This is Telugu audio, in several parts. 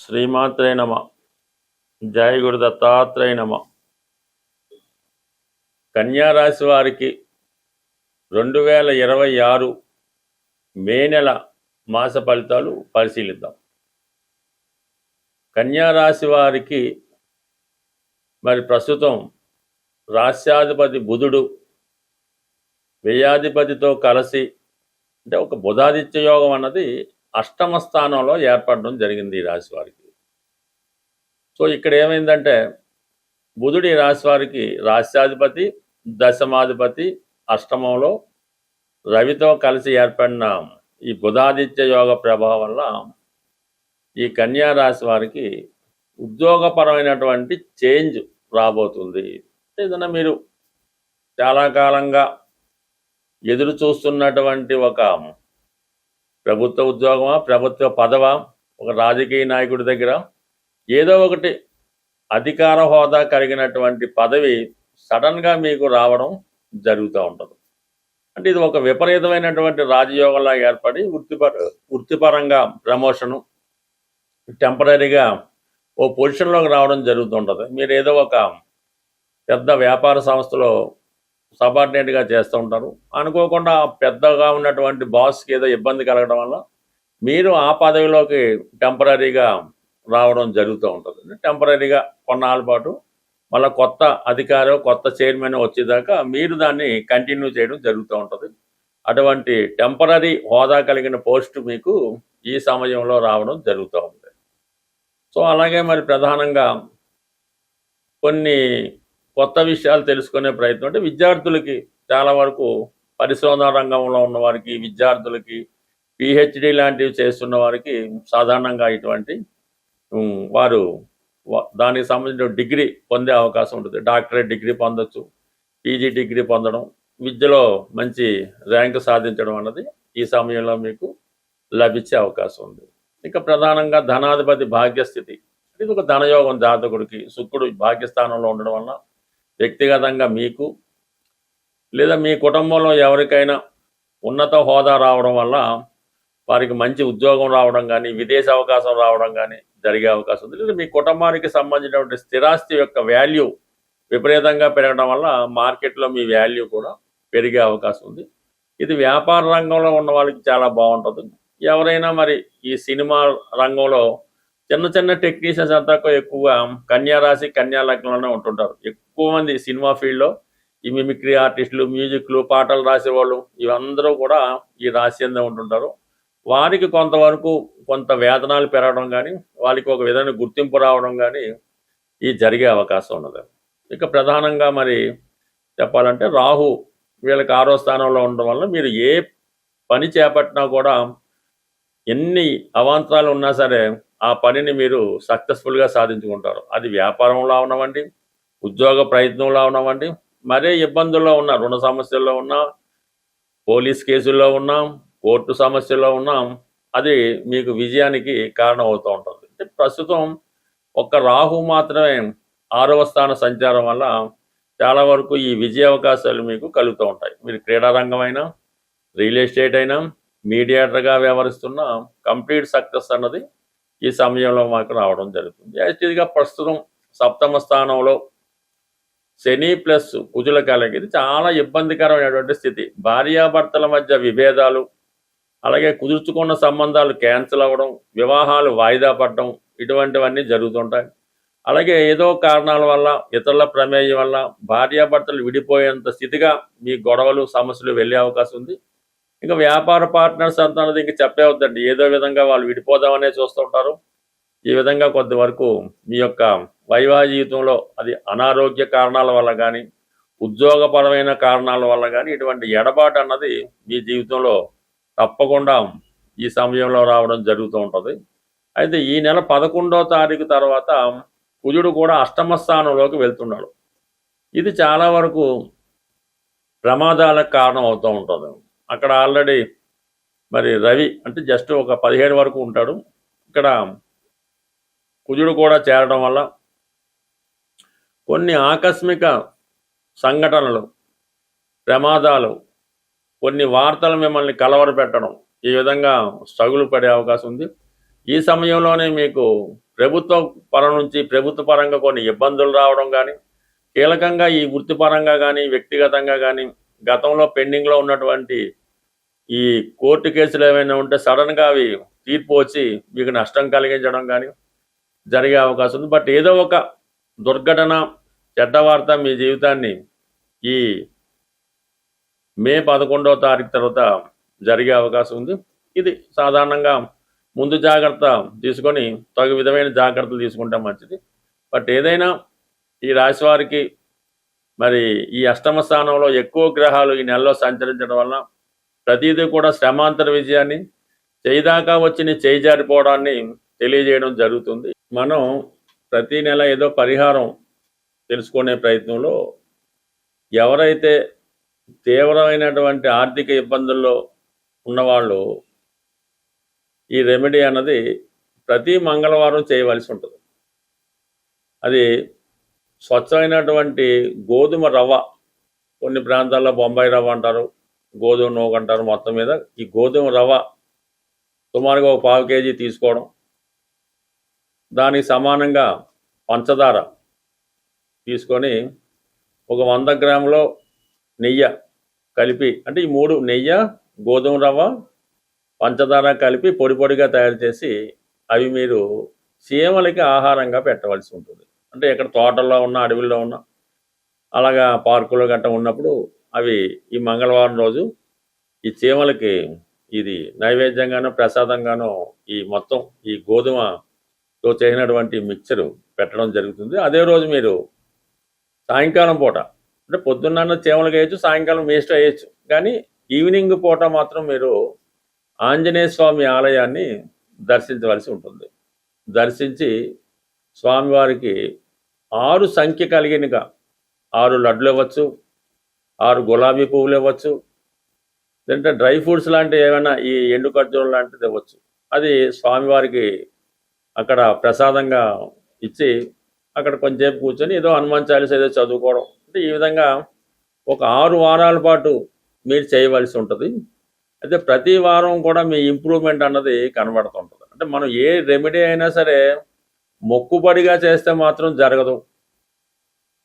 శ్రీమాత్రే నమ. జయ గురు దత్తాత్రేయ నమ. కన్యారాశి వారికి 2026 మే నెల మాస ఫలితాలు పరిశీలిద్దాం. కన్యారాశి వారికి మరి ప్రస్తుతం రాశ్యాధిపతి బుధుడు వ్యయాధిపతితో కలిసి అంటే ఒక బుధాదిత్య యోగం అన్నది అష్టమ స్థానంలో ఏర్పడడం జరిగింది ఈ రాశి వారికి. సో ఇక్కడ ఏమైందంటే బుధుడి రాశి వారికి రాశ్యాధిపతి దశమాధిపతి అష్టమంలో రవితో కలిసి ఏర్పడిన ఈ బుధాదిత్య యోగ ప్రభావం వల్ల ఈ కన్యా రాశి వారికి ఉద్యోగపరమైనటువంటి చేంజ్ రాబోతుంది. ఏదైనా మీరు చాలా కాలంగా ఎదురు చూస్తున్నటువంటి ఒక ప్రభుత్వ ఉద్యోగమా, ప్రభుత్వ పదవా, ఒక రాజకీయ నాయకుడి దగ్గర ఏదో ఒకటి అధికార హోదా కలిగినటువంటి పదవి సడన్గా మీకు రావడం జరుగుతూ ఉంటుంది. అంటే ఇది ఒక విపరీతమైనటువంటి రాజయోగంలా ఏర్పడి వృత్తిపరంగా ప్రమోషను, టెంపరీగా ఓ పొజిషన్లోకి రావడం జరుగుతుంటుంది. మీరు ఏదో ఒక పెద్ద వ్యాపార సంస్థలో సబార్డినేట్గా చేస్తూ ఉంటారు. అనుకోకుండా పెద్దగా ఉన్నటువంటి బాస్కి ఏదో ఇబ్బంది కలగడం వల్ల మీరు ఆ పదవిలోకి టెంపరీగా రావడం జరుగుతూ ఉంటుంది. టెంపరీగా కొన్నాళ్ళ పాటు మళ్ళీ కొత్త అధికారం, కొత్త చైర్మన్ వచ్చేదాకా మీరు దాన్ని కంటిన్యూ చేయడం జరుగుతూ ఉంటుంది. అటువంటి టెంపరీ హోదా కలిగిన పోస్టు మీకు ఈ సమయంలో రావడం జరుగుతూ ఉంది. సో అలాగే మరి ప్రధానంగా కొన్ని కొత్త విషయాలు తెలుసుకునే ప్రయత్నం అంటే విద్యార్థులకి చాలా వరకు పరిశోధన రంగంలో ఉన్న వారికి, విద్యార్థులకి, పిహెచ్డి లాంటివి చేస్తున్న వారికి సాధారణంగా ఇటువంటి వారు దానికి సంబంధించిన డిగ్రీ పొందే అవకాశం ఉంటుంది. డాక్టరేట్ డిగ్రీ పొందొచ్చు, పీజీ డిగ్రీ పొందడం, విద్యలో మంచి ర్యాంకు సాధించడం అన్నది ఈ సమయంలో మీకు లభించే అవకాశం ఉంది. ఇక ప్రధానంగా ధనాధిపతి భాగ్యస్థితి, ఇది ఒక ధనయోగం జాతకుడికి. శుక్రుడు భాగ్యస్థానంలో ఉండడం వలన వ్యక్తిగతంగా మీకు లేదా మీ కుటుంబంలో ఎవరికైనా ఉన్నత హోదా రావడం వల్ల వారికి మంచి ఉద్యోగం రావడం కానీ, విదేశ అవకాశం రావడం కానీ జరిగే అవకాశం ఉంది. లేదా మీ కుటుంబానికి సంబంధించినటువంటి స్థిరాస్తి యొక్క వాల్యూ విపరీతంగా పెరగడం వల్ల మార్కెట్లో మీ వాల్యూ కూడా పెరిగే అవకాశం ఉంది. ఇది వ్యాపార రంగంలో ఉన్న వాళ్ళకి చాలా బాగుంటుంది. ఎవరైనా మరి ఈ సినిమా రంగంలో చిన్న చిన్న టెక్నీషియన్స్ అంతా ఎక్కువగా కన్యారాశి, కన్యా లగ్నంలోనే ఉంటుంటారు. ఎక్కువ మంది సినిమా ఫీల్డ్లో ఈ మిమిక్రీ ఆర్టిస్టులు, మ్యూజిక్లు, పాటలు రాసేవాళ్ళు ఇవందరూ కూడా ఈ రాశి అందే ఉంటుంటారు. వారికి కొంతవరకు కొంత వేతనాలు పెరగడం కానీ, వాళ్ళకి ఒక విధమైన గుర్తింపు రావడం కానీ ఈ జరిగే అవకాశం ఉన్నది. ఇక ప్రధానంగా మరి చెప్పాలంటే రాహు వీళ్ళకి 6వ స్థానంలో ఉండడం వల్ల మీరు ఏ పని చేపట్టినా కూడా ఎన్ని అవాంతరాలు ఉన్నా సరే ఆ పనిని మీరు సక్సెస్ఫుల్గా సాధించుకుంటారు. అది వ్యాపారంలో ఉన్నవండి, ఉద్యోగ ప్రయత్నంలో ఉన్నవండి, మరే ఇబ్బందుల్లో ఉన్నా, రుణ సమస్యల్లో ఉన్నా, పోలీస్ కేసుల్లో ఉన్నాం, కోర్టు సమస్యల్లో ఉన్నాం, అది మీకు విజయానికి కారణం అవుతూ ఉంటుంది. అంటే ప్రస్తుతం ఒక్క రాహు మాత్రమే 6వ స్థాన సంచారం వల్ల చాలా వరకు ఈ విజయ అవకాశాలు మీకు కలుగుతూ ఉంటాయి. మీరు క్రీడా రంగమైనా, రియల్ ఎస్టేట్ అయినా, మీడియేటర్గా వ్యవహరిస్తున్న కంప్లీట్ సక్సెస్ అన్నది ఈ సమయంలో మాకు రావడం జరుగుతుంది. యాక్చువల్గా ప్రస్తుతం 7వ స్థానంలో శని ప్లస్ కుజుల కలయిక, ఇది చాలా ఇబ్బందికరమైనటువంటి స్థితి. భార్యాభర్తల మధ్య విభేదాలు, అలాగే కుదుర్చుకున్న సంబంధాలు క్యాన్సిల్ అవ్వడం, వివాహాలు వాయిదా పడడం, ఇటువంటివన్నీ జరుగుతుంటాయి. అలాగే ఏదో కారణాల వల్ల, ఇతరుల ప్రమేయం వల్ల భార్యాభర్తలు విడిపోయేంత స్థితిగా మీ గొడవలు, సమస్యలు వెళ్ళే అవకాశం ఉంది. ఇంకా వ్యాపార పార్ట్నర్స్ అంతా అన్నది ఇంక చెప్పేవద్దండి, ఏదో విధంగా వాళ్ళు విడిపోదామనే చూస్తుంటారు. ఈ విధంగా కొద్ది వరకు మీ యొక్క వైవాహిక జీవితంలో అది అనారోగ్య కారణాల వల్ల కానీ, ఉద్యోగపరమైన కారణాల వల్ల కానీ ఇటువంటి ఎడబాటు అన్నది మీ జీవితంలో తప్పకుండా ఈ సమయంలో రావడం జరుగుతూ ఉంటుంది. అయితే ఈ నెల 11వ తారీఖు తర్వాత కుజుడు కూడా అష్టమ స్థానంలోకి వెళ్తున్నాడు. ఇది చాలా వరకు ప్రమాదాలకు కారణం అవుతూ ఉంటుంది. అక్కడ ఆల్రెడీ మరి రవి అంటే జస్ట్ ఒక 17 వరకు ఉంటాడు. ఇక్కడ కుజుడు కూడా చేరడం వల్ల కొన్ని ఆకస్మిక సంఘటనలు, ప్రమాదాలు, కొన్ని వార్తలు మిమ్మల్ని కలవరపెట్టడం, ఈ విధంగా స్ట్రగుల్ పడే అవకాశం ఉంది. ఈ సమయంలోనే మీకు ప్రభుత్వం పరం నుంచి ప్రభుత్వ పరంగా కొన్ని ఇబ్బందులు రావడం కానీ, కీలకంగా ఈ వృత్తిపరంగా కానీ వ్యక్తిగతంగా కానీ గతంలో పెండింగ్లో ఉన్నటువంటి ఈ కోర్టు కేసులు ఏమైనా ఉంటే సడన్గా అవి తీర్పు వచ్చి మీకు నష్టం కలిగించడం కానీ జరిగే అవకాశం ఉంది. బట్ ఏదో ఒక దుర్ఘటన, చెడ్డ వార్త మీ జీవితాన్ని ఈ మే 11వ తారీఖు తర్వాత జరిగే అవకాశం ఉంది. ఇది సాధారణంగా ముందు జాగ్రత్త తీసుకొని తగు విధమైన జాగ్రత్తలు తీసుకుంటే మంచిది. బట్ ఏదైనా ఈ రాశి వారికి మరి ఈ అష్టమ స్థానంలో ఎక్కువ గ్రహాలు ఈ నెలలో సంచరించడం వలన ప్రతిదీ కూడా శ్రమాంతర విజయాన్ని, చేయిదాకా వచ్చి చేయి జారిపోవడాన్ని తెలియజేయడం జరుగుతుంది. మనం ప్రతి నెల ఏదో పరిహారం తెలుసుకునే ప్రయత్నంలో ఎవరైతే తీవ్రమైనటువంటి ఆర్థిక ఇబ్బందుల్లో ఉన్నవాళ్ళు ఈ రెమెడీ అన్నది ప్రతి మంగళవారం చేయవలసి ఉంటుంది. అది స్వచ్ఛమైనటువంటి గోధుమ రవ్వ, కొన్ని ప్రాంతాల్లో బొంబాయి రవ్వ అంటారు, గోధుమ నూక అంటారు. మొత్తం మీద ఈ గోధుమ రవ్వ సుమారుగా ఒక 1/4 కేజీ తీసుకోవడం, దానికి సమానంగా పంచదార తీసుకొని ఒక 100 గ్రాములో నెయ్యి కలిపి, అంటే ఈ 3 నెయ్యి, గోధుమ రవ్వ, పంచదార కలిపి పొడి పొడిగా తయారు చేసి అవి మీరు చీమలకి ఆహారంగా పెట్టవలసి ఉంటుంది. అంటే ఎక్కడ తోటల్లో ఉన్న, అడవిలో ఉన్న, అలాగా పార్కులో గట్ట ఉన్నప్పుడు అవి ఈ మంగళవారం రోజు ఈ చీమలకి ఇది నైవేద్యంగానో ప్రసాదంగానో ఈ మొత్తం ఈ గోధుమతో చేసినటువంటి మిక్చరు పెట్టడం జరుగుతుంది. అదే రోజు మీరు సాయంకాలం పూట, అంటే పొద్దున్న చీమలకి వేయచ్చు, సాయంకాలం వేస్ట్ వేయచ్చు, కానీ ఈవినింగ్ పూట మాత్రం మీరు ఆంజనేయ స్వామి ఆలయాన్ని దర్శించవలసి ఉంటుంది. దర్శించి స్వామివారికి 6 సంఖ్య కలిగినగా 6 లడ్లు ఇవ్వచ్చు, 6 గులాబీ పువ్వులు ఇవ్వచ్చు, లేదంటే డ్రై ఫ్రూట్స్ లాంటివి ఏమైనా ఈ ఎండు ఖర్జూరం లాంటిది ఇవ్వచ్చు. అది స్వామివారికి అక్కడ ప్రసాదంగా ఇచ్చి అక్కడ కొంచెంసేపు కూర్చొని ఏదో హనుమాన్ చాలీసా ఏదో చదువుకోవడం. అంటే ఈ విధంగా ఒక 6 వారాల పాటు మీరు చేయవలసి ఉంటుంది. అయితే ప్రతి వారం కూడా మీ ఇంప్రూవ్మెంట్ అన్నది కనబడుతుంటుంది. అంటే మనం ఏ రెమెడీ అయినా సరే మొక్కుబడిగా చేస్తే మాత్రం జరగదు.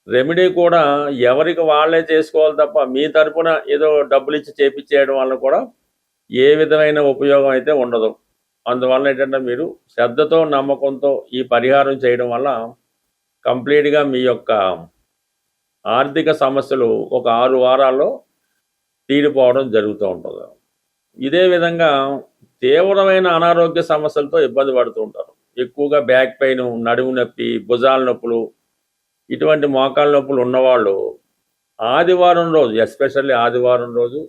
రెమెడీ కూడా ఎవరికి వాళ్ళే చేసుకోవాలి తప్ప మీ తరపున ఏదో డబ్బులు ఇచ్చి చేపించేయడం వల్ల కూడా ఏ విధమైన ఉపయోగం అయితే ఉండదు. అందువల్ల ఏంటంటే మీరు శ్రద్ధతో, నమ్మకంతో ఈ పరిహారం చేయడం వల్ల కంప్లీట్గా మీ యొక్క ఆర్థిక సమస్యలు ఒక 6 వారాల్లో తీరిపోవడం జరుగుతూ ఉంటుంది. ఇదే విధంగా తీవ్రమైన అనారోగ్య సమస్యలతో ఇబ్బంది పడుతూ ఉంటారు. ఎక్కువగా బ్యాక్ పెయిన్, నడుము నొప్పి, భుజాల నొప్పులు, ఇటువంటి మోకాళ్ళ నొప్పులు ఉన్నవాళ్ళు ఆదివారం రోజు, ఎస్పెషల్లీ ఆదివారం రోజు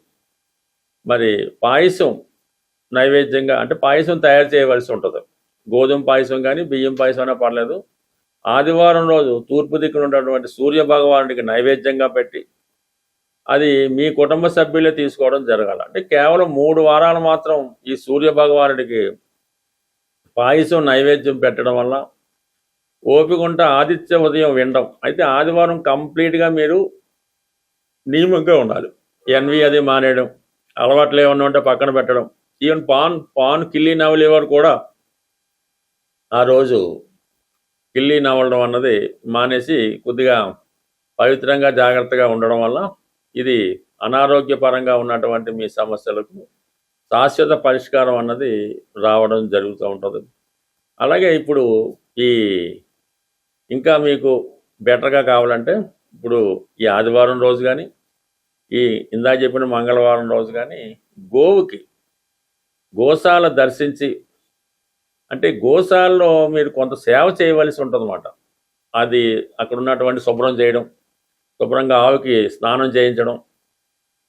మరి పాయసం నైవేద్యంగా, అంటే పాయసం తయారు చేయవలసి ఉంటుంది. గోధుమ పాయసం కానీ బియ్యం పాయసం అయినా పర్లేదు. ఆదివారం రోజు తూర్పు దిక్కున ఉన్నటువంటి సూర్య భగవానుడికి నైవేద్యంగా పెట్టి అది మీ కుటుంబ సభ్యులే తీసుకోవడం జరగాలి. అంటే కేవలం 3 వారాలు మాత్రం ఈ సూర్య భగవానుడికి పాయసం నైవేద్యం పెట్టడం వల్ల ఓపిక ఉంటే ఆదిత్య ఉదయం వినడం. అయితే ఆదివారం కంప్లీట్గా మీరు నియమంగా ఉండాలి. ఎన్వి అది మానేయడం, అలవాట్లు ఏమన్నా ఉంటే పక్కన పెట్టడం. ఈవెన్ పాన్ కిల్లి నవలేవారు కూడా ఆ రోజు కిల్లి నవలడం అన్నది మానేసి కొద్దిగా పవిత్రంగా జాగ్రత్తగా ఉండడం వల్ల ఇది అనారోగ్యపరంగా ఉన్నటువంటి మీ సమస్యలకు శాశ్వత పరిష్కారం అన్నది రావడం జరుగుతూ ఉంటుంది. అలాగే ఇప్పుడు ఈ ఇంకా మీకు బెటర్గా కావాలంటే ఇప్పుడు ఈ ఆదివారం రోజు కానీ, ఈ ఇందాక చెప్పిన మంగళవారం రోజు కానీ గోవుకి గోశాల దర్శించి, అంటే గోశాలలో మీరు కొంత సేవ చేయవలసి ఉంటుందన్నమాట. అది అక్కడ ఉన్నటువంటి శుభ్రం చేయడం, శుభ్రంగా ఆవుకి స్నానం చేయించడం,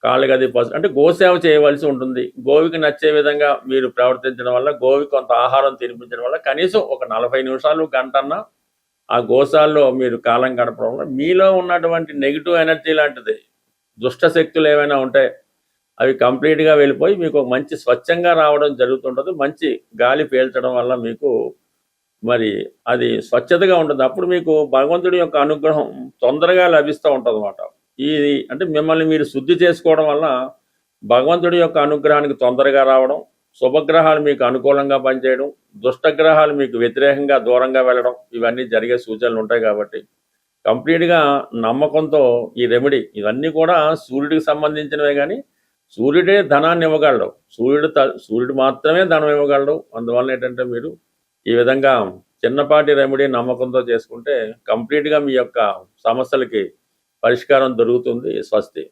కాళ్ళకి అది అంటే గోసేవ చేయవలసి ఉంటుంది. గోవికి నచ్చే విధంగా మీరు ప్రవర్తించడం వల్ల, గోవికి కొంత ఆహారం తినిపించడం వల్ల కనీసం ఒక 40 నిమిషాలు, గంటన్నా ఆ గోశాలలో మీరు కాలం గడపడం వల్ల మీలో ఉన్నటువంటి నెగిటివ్ ఎనర్జీ లాంటిది, దుష్ట శక్తులు ఏమైనా ఉంటే అవి కంప్లీట్గా వెళ్ళిపోయి మీకు ఒక మంచి స్వచ్ఛంగా రావడం జరుగుతుంటుంది. మంచి గాలి పీల్చడం వల్ల మీకు మరి అది స్వచ్ఛతగా ఉంటుంది. అప్పుడు మీకు భగవంతుడి యొక్క అనుగ్రహం తొందరగా లభిస్తూ ఉంటుంది అన్నమాట. ఇది అంటే మిమ్మల్ని మీరు శుద్ధి చేసుకోవడం వల్ల భగవంతుడి యొక్క అనుగ్రహానికి తొందరగా రావడం, శుభగ్రహాలు మీకు అనుకూలంగా పనిచేయడం, దుష్టగ్రహాలు మీకు వ్యతిరేకంగా దూరంగా వెళ్ళడం, ఇవన్నీ జరిగే సూచనలు ఉంటాయి. కాబట్టి కంప్లీట్గా నమ్మకంతో ఈ రెమెడీ ఇవన్నీ కూడా సూర్యుడికి సంబంధించినవే, కానీ సూర్యుడే ధనాన్ని ఇవ్వగలడు. సూర్యుడు మాత్రమే ధనం ఇవ్వగలడు. అందువల్ల ఏంటంటే మీరు ఈ విధంగా చిన్నపాటి రెమెడీ నమ్మకంతో చేసుకుంటే కంప్లీట్గా మీ యొక్క సమస్యలకి పరిష్కారం దొరుకుతుంది. స్వస్తి.